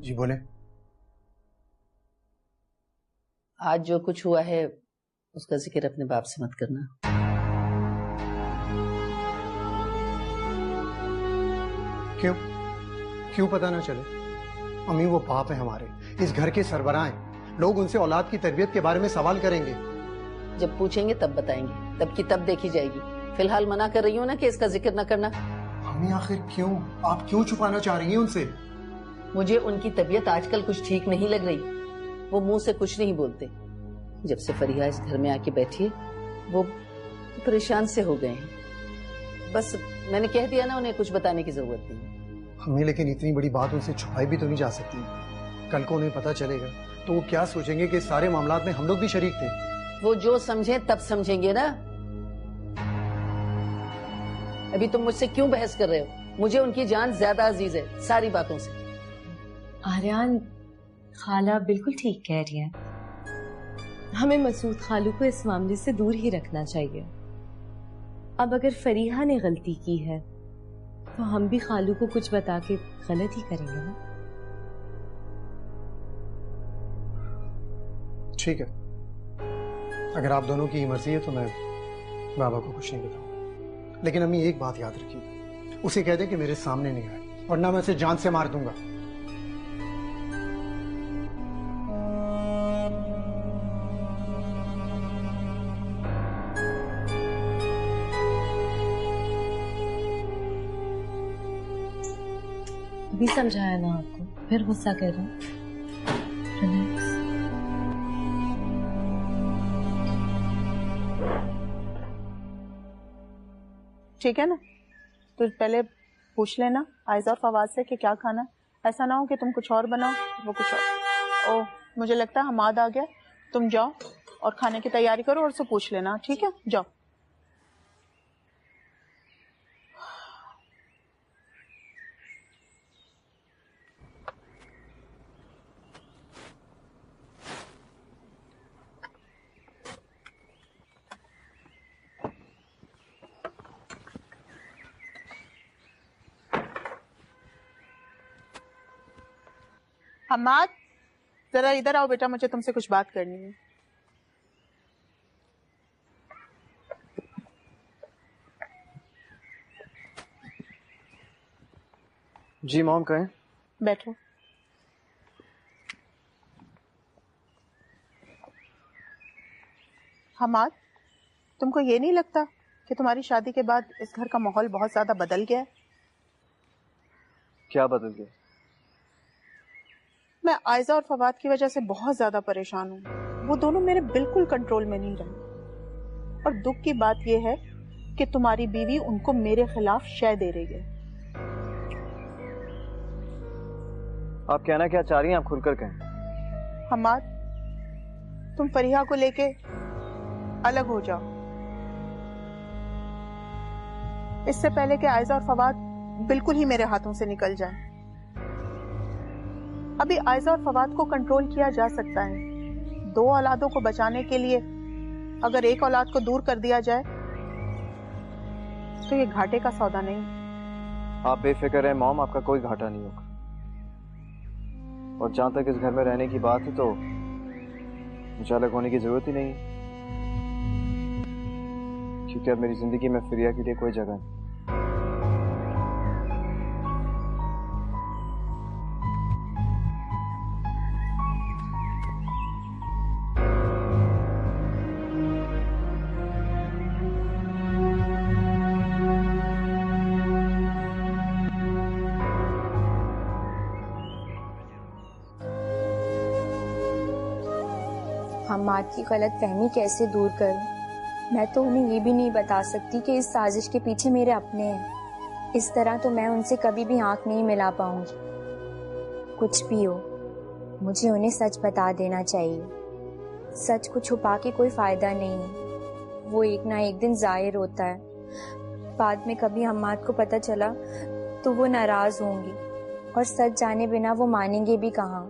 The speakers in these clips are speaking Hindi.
जी बोले। आज जो कुछ हुआ है उसका जिक्र अपने बाप से मत करना। क्यों? क्यों पता ना चले? अम्मी वो बाप है हमारे, इस घर के सरबराह हैं। लोग उनसे औलाद की तरबियत के बारे में सवाल करेंगे। जब पूछेंगे तब बताएंगे, तब की तब देखी जाएगी। फिलहाल मना कर रही हूँ ना कि इसका जिक्र न करना। अम्मी आखिर क्यों? आप क्यों छुपाना चाह रही हैं उनसे? मुझे उनकी तबीयत आजकल कुछ ठीक नहीं लग रही। वो मुंह से कुछ नहीं बोलते। जब से फरीहा इस घर में आके बैठी है वो परेशान से हो गए हैं। बस मैंने कह दिया ना, उन्हें कुछ बताने की जरूरत नहीं। हमें लेकिन इतनी बड़ी बात उनसे छुपाई भी तो नहीं जा सकती। कल को उन्हें पता चलेगा तो वो क्या सोचेंगे कि सारे मामलात में हम लोग भी शरीक थे। वो जो समझे तब समझेंगे ना। अभी तुम मुझसे क्यों बहस कर रहे हो? मुझे उनकी जान ज्यादा अजीज है सारी बातों से। आर्यान, खाला बिल्कुल ठीक कह रही है। हमें मसूद खालू को इस मामले से दूर ही रखना चाहिए। अब अगर फरीहा ने गलती की है तो हम भी खालू को कुछ बता के गलत ही करेंगे ना। ठीक है, अगर आप दोनों की मर्जी है तो मैं बाबा को कुछ नहीं बताऊंगा। लेकिन अम्मी एक बात याद रखिए, उसे कह दें कि मेरे सामने नहीं आए, वरना मैं उसे जान से मार दूंगा। भी समझाया ना आपको, फिर गुस्सा कर रहे हैं। ठीक है ना, तो पहले पूछ लेना आयजा और फवाद से कि क्या खाना। ऐसा ना हो कि तुम कुछ और बनाओ वो कुछ और। ओह, मुझे लगता है हमाद आ गया। तुम जाओ और खाने की तैयारी करो और उससे पूछ लेना, ठीक है? जाओ। हमाद, जरा इधर आओ बेटा, मुझे तुमसे कुछ बात करनी है। जी मॉम, कहें। बैठो। हमाद, तुमको ये नहीं लगता कि तुम्हारी शादी के बाद इस घर का माहौल बहुत ज्यादा बदल गया है? क्या बदल गया? मैं आयजा और फवाद की वजह से बहुत ज्यादा परेशान हूँ। वो दोनों मेरे बिल्कुल कंट्रोल में नहीं रहे। और दुख की बात यह है कि तुम्हारी बीवी उनको मेरे खिलाफ शय दे रही है। आप कहना क्या चाह रही हैं? आप खुलकर कहें। हमाद, तुम फरीहा को लेके अलग हो जाओ, इससे पहले कि आयजा और फवाद बिल्कुल ही मेरे हाथों से निकल जाए। अभी आयजा और फवाद को कंट्रोल किया जा सकता है। 2 औलादों को बचाने के लिए अगर एक औलाद को दूर कर दिया जाए तो ये घाटे का सौदा नहीं। आप बेफिक्र हैं मॉम, आपका कोई घाटा नहीं होगा। और जहां तक इस घर में रहने की बात है तो मुझे अलग होने की जरूरत ही नहीं, क्योंकि अब मेरी जिंदगी में फरिया के लिए कोई जगह नहीं। हमाद की गलत फहमी कैसे दूर करूं? मैं तो उन्हें ये भी नहीं बता सकती कि इस साजिश के पीछे मेरे अपने हैं। इस तरह तो मैं उनसे कभी भी आंख नहीं मिला पाऊंगी। कुछ भी हो, मुझे उन्हें सच बता देना चाहिए। सच को छुपा के कोई फायदा नहीं है, वो एक ना एक दिन जाहिर होता है। बाद में कभी हमाद को पता चला तो वो नाराज होंगी और सच जाने बिना वो मानेंगे भी कहाँ।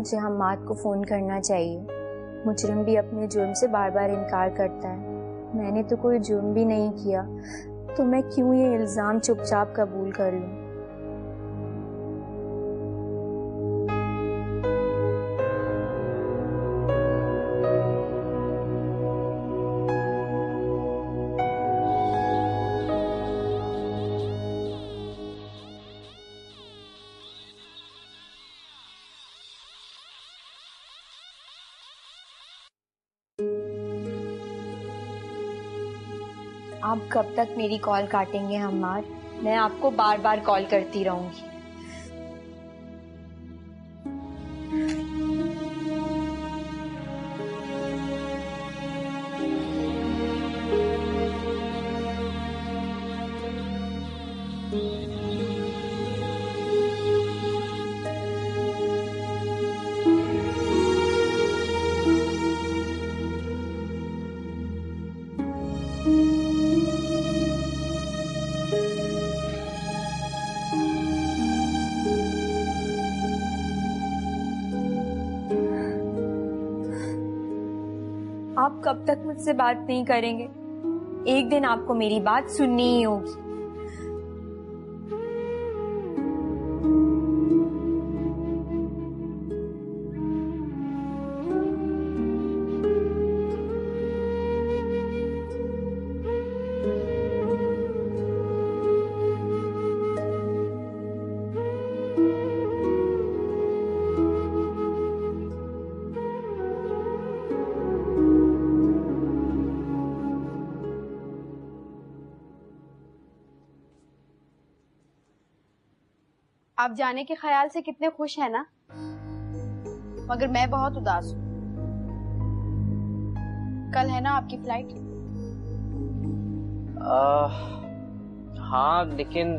मुझे हम्माद को फ़ोन करना चाहिए। मुजरिम भी अपने जुर्म से बार बार इनकार करता है। मैंने तो कोई जुर्म भी नहीं किया, तो मैं क्यों ये इल्ज़ाम चुपचाप कबूल कर लूं? आप कब तक मेरी कॉल काटेंगे हम्माद? मैं आपको बार बार कॉल करती रहूंगी। आप कब तक मुझसे बात नहीं करेंगे? एक दिन आपको मेरी बात सुननी ही होगी। आप जाने के ख्याल से कितने खुश हैं ना, मगर मैं बहुत उदास हूँ। कल है ना आपकी फ्लाइट? हाँ, लेकिन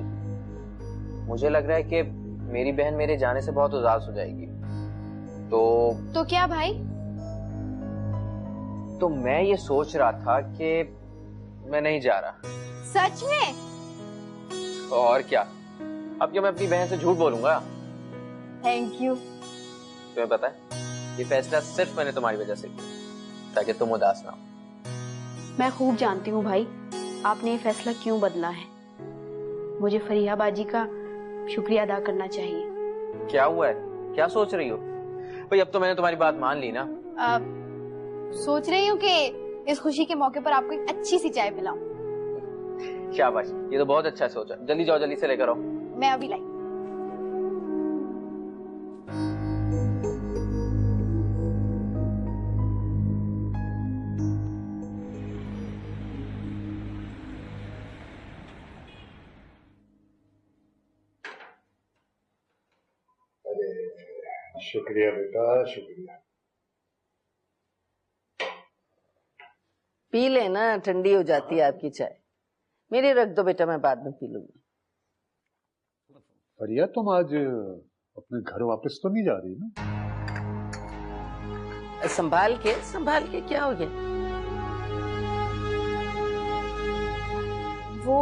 मुझे लग रहा है कि मेरी बहन मेरे जाने से बहुत उदास हो जाएगी। तो क्या भाई? तो मैं ये सोच रहा था कि मैं नहीं जा रहा। सच में? और क्या, अब क्या मैं अपनी बहन से झूठ बोलूंगा? Thank you. तुम्हें पता है, ये फैसला सिर्फ मैंने तुम्हारी वजह से किया, ताकि तुम उदास ना हो। मैं खूब जानती हूँ भाई, आपने ये फैसला क्यों बदला है। मुझे फरीहा बाजी का शुक्रिया अदा करना चाहिए। क्या हुआ है, क्या सोच रही हो? भाई अब तो मैंने तुम्हारी बात मान ली ना। सोच रही हूँ कि इस खुशी के मौके पर आपको एक अच्छी सी चाय पिलाऊं। शाबाश, ये तो बहुत अच्छा सोचा। जल्दी जाओ, जल्दी से लेकर आओ। मैं अभी लाई। अरे शुक्रिया बेटा, शुक्रिया। पी लेना, ठंडी हो जाती है आपकी चाय। मेरी रख दो बेटा, मैं बाद में पी लूंगी। फरिया, तुम आज अपने घर वापस तो नहीं जा रही ना? संभाल के क्या हो गया? वो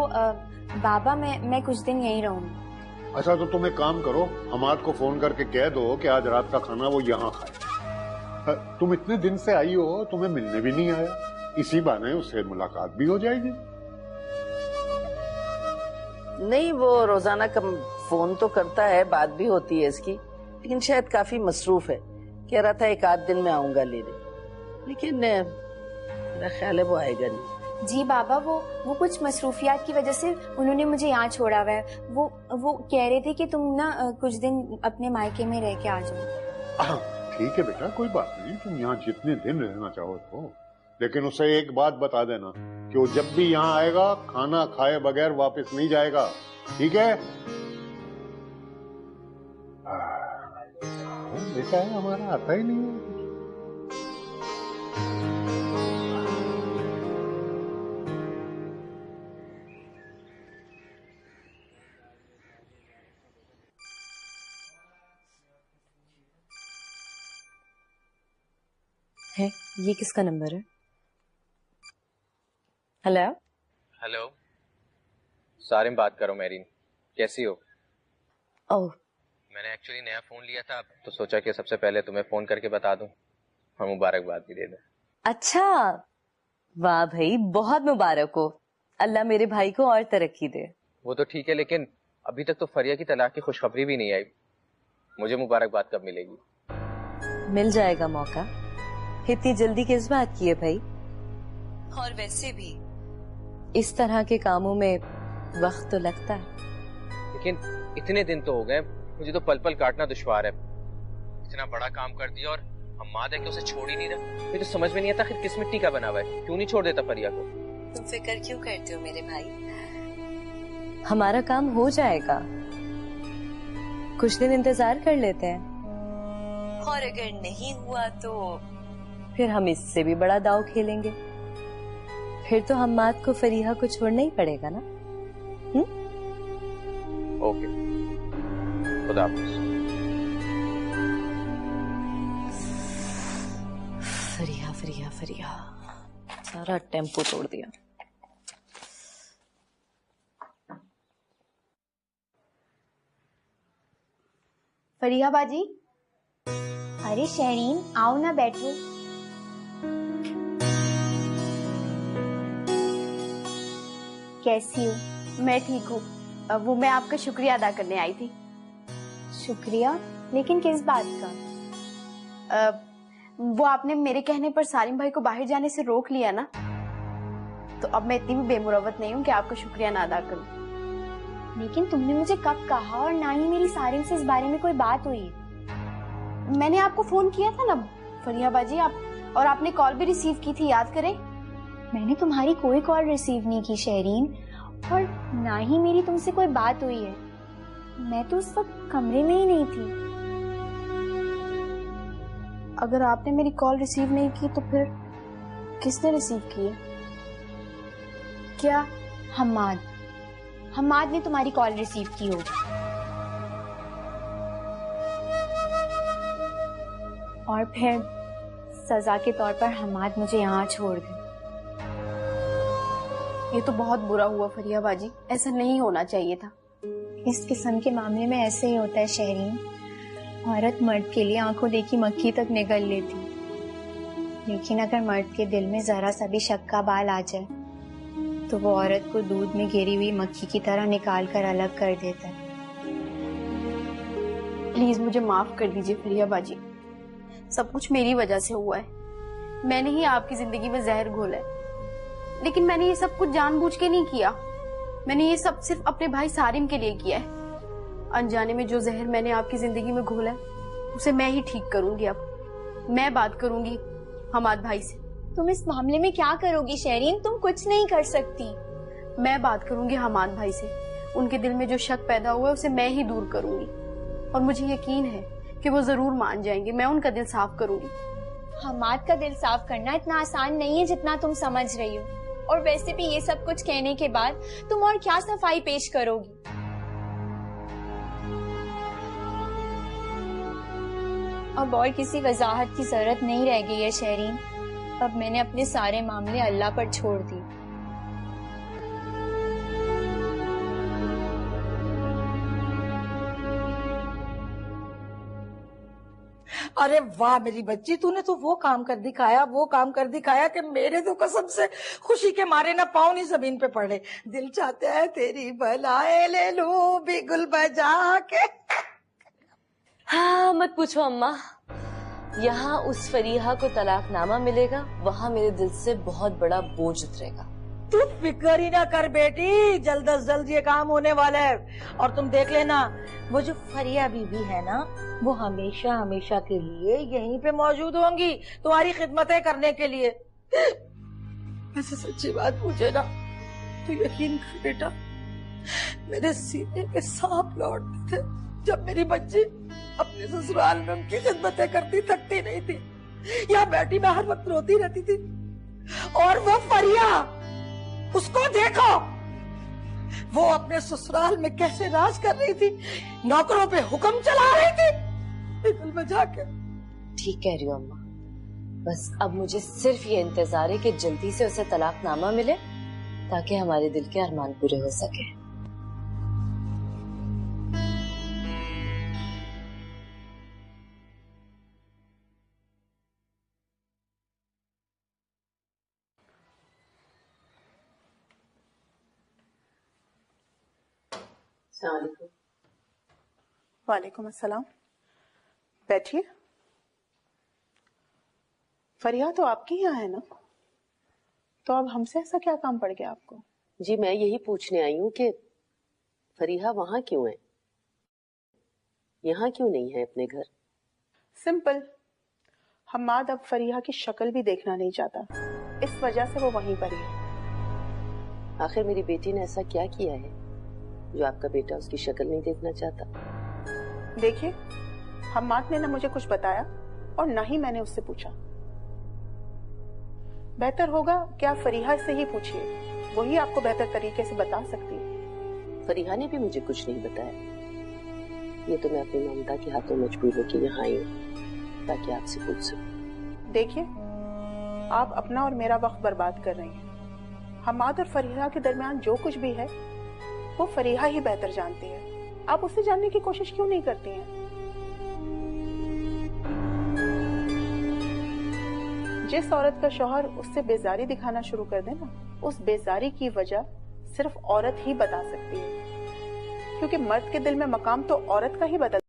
बाबा मैं कुछ दिन यहीं रहूंगी। अच्छा, तो तुम एक काम करो, हमाद को फोन करके कह दो कि आज रात का खाना वो यहाँ खाए। तुम इतने दिन से आई हो, तुम्हें मिलने भी नहीं आया। इसी बहाने उससे मुलाकात भी हो जाएगी। नहीं, वो रोजाना कम फोन तो करता है, बात भी होती है इसकी, लेकिन शायद काफी मसरूफ है। कह रहा था एक आध दिन में आऊंगा लेने, लेकिन मेरा ख्याल है वो आएगा नहीं। जी बाबा, वो कुछ मसरूफियात की वजह से उन्होंने मुझे यहाँ छोड़ा हुआ है। वो कह रहे थे कि तुम ना कुछ दिन अपने मायके में रह के आ जाओ। ठीक है बेटा, कोई बात नहीं, तुम यहाँ जितने दिन रहना चाहो तो, लेकिन उसे एक बात बता देना कि वो जब भी यहाँ आएगा खाना खाए बगैर वापस नहीं जाएगा, ठीक है? बेटा है हमारा, आता ही नहीं है। ये किसका नंबर है? हेलो हेलो, सारिम बात करो। मेरीन, कैसी हो? ओह, मैंने एक्चुअली नया फोन लिया था तो सोचा कि सबसे पहले तुम्हें फोन करके बता दूं और मुबारकबाद भी दे दूं। अच्छा, वाह भाई, बहुत मुबारक हो। अल्लाह मेरे भाई को और तरक्की दे। वो तो ठीक है, लेकिन अभी तक तो फरिया की तलाक की खुशखबरी भी नहीं आई। मुझे मुबारकबाद कब मिलेगी? मिल जाएगा मौका। इतनी जल्दी किस बात की है भाई? और वैसे भी इस तरह के कामों में वक्त तो लगता है। लेकिन इतने दिन तो हो गए, मुझे तो पल पल काटना दुश्वार है। इतना बड़ा काम कर दिया और हम्माद है कि उसे छोड़ ही नहीं रहा। मुझे तो समझ में नहीं आता आखिर किस मिट्टी का बना हुआ है, क्यों नहीं छोड़ देता फरिया को? तुम फिक्र क्यों करते हो मेरे भाई? हमारा काम हो जाएगा, कुछ दिन इंतजार कर लेते हैं, और अगर नहीं हुआ तो फिर हम इससे भी बड़ा दाव खेलेंगे। फिर तो हम्माद को फरीहा को छोड़ना ही पड़ेगा ना। ओके, खुदा हाफिज। फरीहा फरीहा फरीहा, सारा टेम्पो तोड़ दिया। फरीहा बाजी। अरे शहरीन, आओ ना, बैठो। कैसी हो? मैं ठीक हूँ। वो मैं आपका शुक्रिया अदा करने आई थी। शुक्रिया? लेकिन किस बात का? वो आपने मेरे कहने पर सालिम भाई को बाहर जाने से रोक लिया ना, तो अब मैं इतनी भी बेमुरवत नहीं हूँ कि आपका शुक्रिया ना अदा करूँ। लेकिन तुमने मुझे कब कहा, और ना ही मेरी सारिम से इस बारे में कोई बात हुई है। मैंने आपको फोन किया था ना फरीहा बाजी, और आपने कॉल भी रिसीव की थी, याद करें? मैंने तुम्हारी कोई कॉल रिसीव नहीं की शहरीन, और ना ही मेरी तुमसे कोई बात हुई है। मैं तो उस वक्त कमरे में ही नहीं थी। अगर आपने मेरी कॉल रिसीव नहीं की तो फिर किसने रिसीव की है? क्या? हम्माद ने तुम्हारी कॉल रिसीव की होगी। और फिर सजा के तौर पर हम्माद मुझे यहाँ छोड़ गए। ये तो बहुत बुरा हुआ फरीहा बाजी, ऐसा नहीं होना चाहिए था। इस किस्म के मामले में ऐसे ही होता है शहरीन। औरत मर्द के लिए आंखों देखी मक्खी तक निगल लेती, लेकिन अगर मर्द के दिल में जरा सा भी शक का बाल आ जाए तो वो औरत को दूध में घेरी हुई मक्खी की तरह निकाल कर अलग कर देता है। प्लीज मुझे माफ कर दीजिए फरीहा बाजी, सब कुछ मेरी वजह से हुआ है। मैंने ही आपकी जिंदगी में जहर घोला है, लेकिन मैंने ये सब कुछ जानबूझ के नहीं किया। मैंने ये सब सिर्फ अपने भाई सारिम के लिए किया है। अनजाने में जो जहर मैंने आपकी जिंदगी में घोला है उसे मैं ही ठीक करूंगी। अब मैं बात करूंगी हमाद भाई से। तुम इस मामले में क्या करोगी शहरीन? तुम कुछ नहीं कर सकती। मैं बात करूंगी हमाद भाई से। उनके दिल में जो शक पैदा हुआ है उसे मैं ही दूर करूंगी, और मुझे यकीन है कि वो जरूर मान जाएंगे। मैं उनका दिल साफ करूंगी। हमाद का दिल साफ करना इतना आसान नहीं है जितना तुम समझ रही हो। और वैसे भी ये सब कुछ कहने के बाद तुम और क्या सफाई पेश करोगी? अब और किसी वजाहत की जरूरत नहीं रह गई है शहरीन। अब मैंने अपने सारे मामले अल्लाह पर छोड़ दिए। अरे वाह मेरी बच्ची, तूने तो वो काम कर दिखाया कि मेरे तो कसम से खुशी के मारे ना पाँव नहीं जमीन पे पड़े। दिल चाहता है तेरी भलाए ले लूं भी गुल बजा के। हाँ मत पूछो अम्मा, यहाँ उस फरीहा को तलाकनामा मिलेगा, वहाँ मेरे दिल से बहुत बड़ा बोझ उतरेगा। तू फिक्र ही ना कर बेटी, जल्द अज जल्द ये काम होने वाला है। और तुम देख लेना, वो जो फरिया बीबी है ना, वो हमेशा हमेशा के लिए यहीं पे मौजूद होंगी तुम्हारी खिदमतें करने के लिए। वैसे सच्ची बात पूछे ना तो यकीन कर बेटा, मेरे सीने के सांप लौटते थे जब मेरी बच्ची अपने ससुराल में उनकी खिदमतें करती थकती नहीं थी। यहाँ बैठी मैं हर वक्त रोती रहती थी। और वो फरिया, उसको देखो, वो अपने ससुराल में कैसे राज कर रही थी, नौकरों पे हुक्म चला रही थी दिल बजा के। ठीक कह रही हो अम्मा, बस अब मुझे सिर्फ ये इंतजार है कि जल्दी से उसे तलाकनामा मिले ताकि हमारे दिल के अरमान पूरे हो सके। वालेकुम अस्सलाम। बैठिए। फरिया तो आपके यहाँ है ना, तो अब हमसे ऐसा क्या काम पड़ गया आपको? जी मैं यही पूछने आई हूँ कि फरीहा वहां क्यों है, यहाँ क्यों नहीं है अपने घर? सिंपल, हम्माद अब फरीहा की शक्ल भी देखना नहीं चाहता, इस वजह से वो वहीं पर ही है। आखिर मेरी बेटी ने ऐसा क्या किया है जो आपका बेटा उसकी शक्ल नहीं देखना चाहता? देखिए, हम्माद ने ना मुझे कुछ बताया और ना ही मैंने उससे पूछा। बेहतर होगा कि आप फरीहा से ही पूछिए, वही आपको बेहतर तरीके से बता सकती है। फरीहा ने भी मुझे कुछ नहीं बताया, ये तो मैं अपनी ममता के हाथों मजबूर होकर यहाँ आई हूँ ताकि आपसे पूछ सकूं। देखिए, आप अपना और मेरा वक्त बर्बाद कर रही हैं। हम्माद और फरीहा के दरमियान जो कुछ भी है वो फरीहा ही बेहतर जानती है, आप उससे जानने की कोशिश क्यों नहीं करती हैं? जिस औरत का शौहर उससे बेजारी दिखाना शुरू कर दे ना, उस बेजारी की वजह सिर्फ औरत ही बता सकती है, क्योंकि मर्द के दिल में मकाम तो औरत का ही बदल